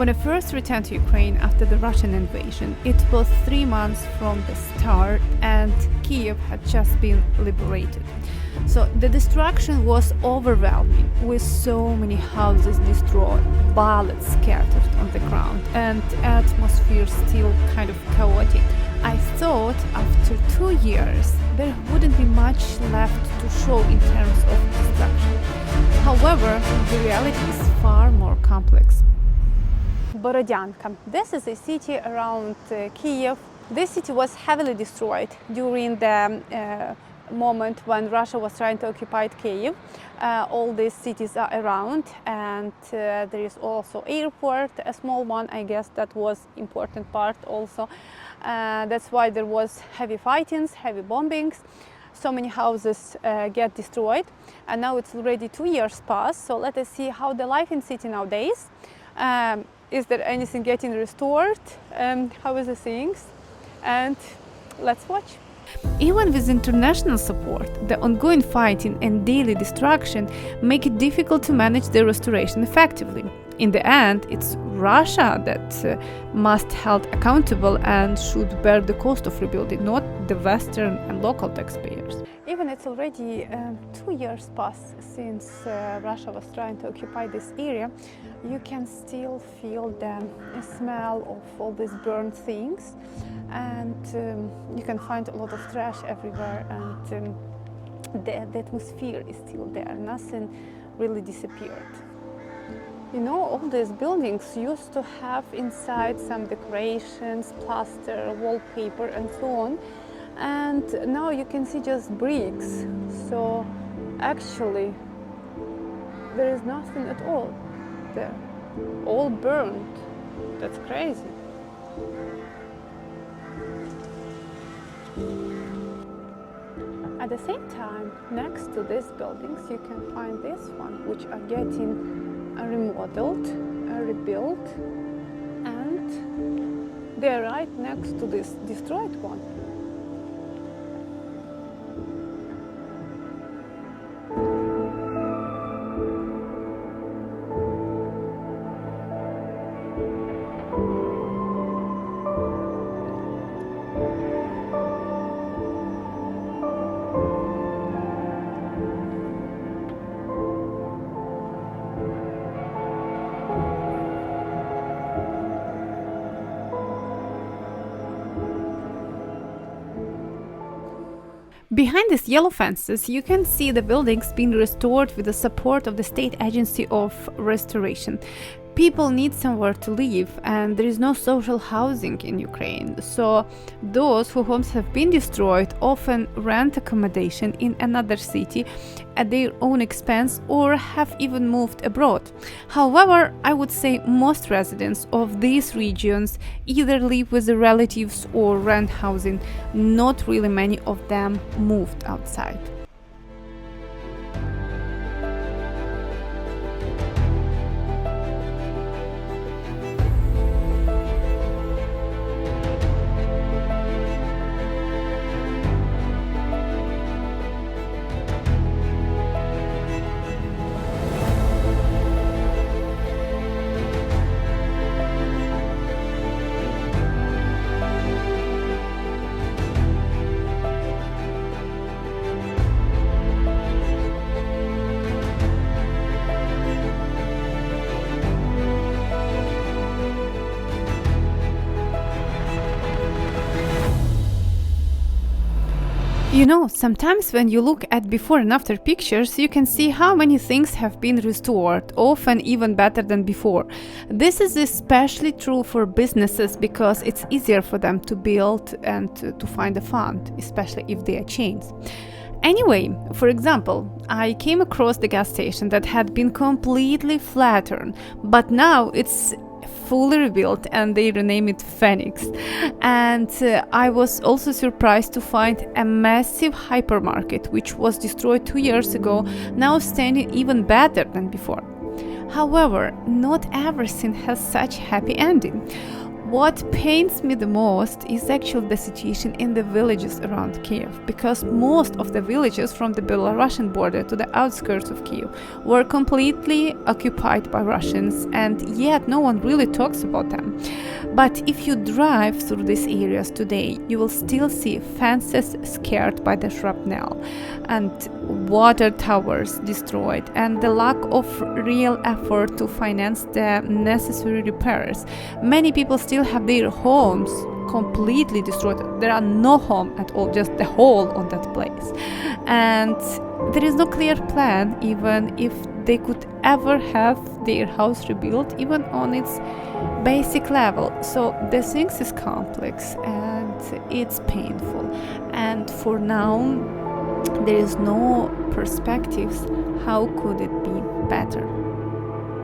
When I first returned to Ukraine after the Russian invasion, it was 3 months from the start and Kiev had just been liberated. So the destruction was overwhelming, with so many houses destroyed, bullets scattered on the ground, and atmosphere still kind of chaotic. I thought after 2 years there wouldn't be much left to show in terms of destruction. However, the reality is far more complex. Borodyanka. This is a city around Kiev. This city was heavily destroyed during the moment when Russia was trying to occupy Kiev. All these cities are around, and there is also airport, a small one, I guess that was important part also. That's why there was heavy fightings, heavy bombings. So many houses get destroyed, and now it's already 2 years past. So let us see how the life in city nowadays. Is there anything getting restored? How is the things? And let's watch. Even with international support, the ongoing fighting and daily destruction make it difficult to manage the restoration effectively. In the end, it's Russia that must held accountable and should bear the cost of rebuilding, not the Western and local taxpayers. Even it's already 2 years past since Russia was trying to occupy this area, you can still feel the smell of all these burned things, and you can find a lot of trash everywhere, and the atmosphere is still there. Nothing really disappeared. You know, all these buildings used to have inside some decorations, plaster, wallpaper, and so on. And now you can see just bricks. So actually, there is nothing at all there. All burned. That's crazy. At the same time, next to these buildings, you can find this one, which are getting remodeled, rebuilt, and they are right next to this destroyed one. Behind these yellow fences, you can see the buildings being restored with the support of the State Agency of Restoration. People need somewhere to live, and there is no social housing in Ukraine. So those whose homes have been destroyed often rent accommodation in another city at their own expense, or have even moved abroad. However, I would say most residents of these regions either live with their relatives or rent housing. Not really many of them moved outside. You know, sometimes when you look at before and after pictures, you can see how many things have been restored, often even better than before. This is especially true for businesses because it's easier for them to build and to find a fund, especially if they are chains. Anyway, for example, I came across the gas station that had been completely flattened, but now it's fully rebuilt and they rename it Phoenix. And I was also surprised to find a massive hypermarket which was destroyed 2 years ago, now standing even better than before. However, not everything has such happy ending. What pains me the most is actually the situation in the villages around Kiev, because most of the villages from the Belarusian border to the outskirts of Kiev were completely occupied by Russians, and yet no one really talks about them. But if you drive through these areas today, you will still see fences scarred by the shrapnel and water towers destroyed, and the lack of real effort to finance the necessary repairs. Many people still have their homes completely destroyed. There are no home at all, just the hole on that place. And there is no clear plan, even if they could ever have their house rebuilt, even on its basic level. So the things is complex and it's painful. And for now, there is no perspectives. How could it be better?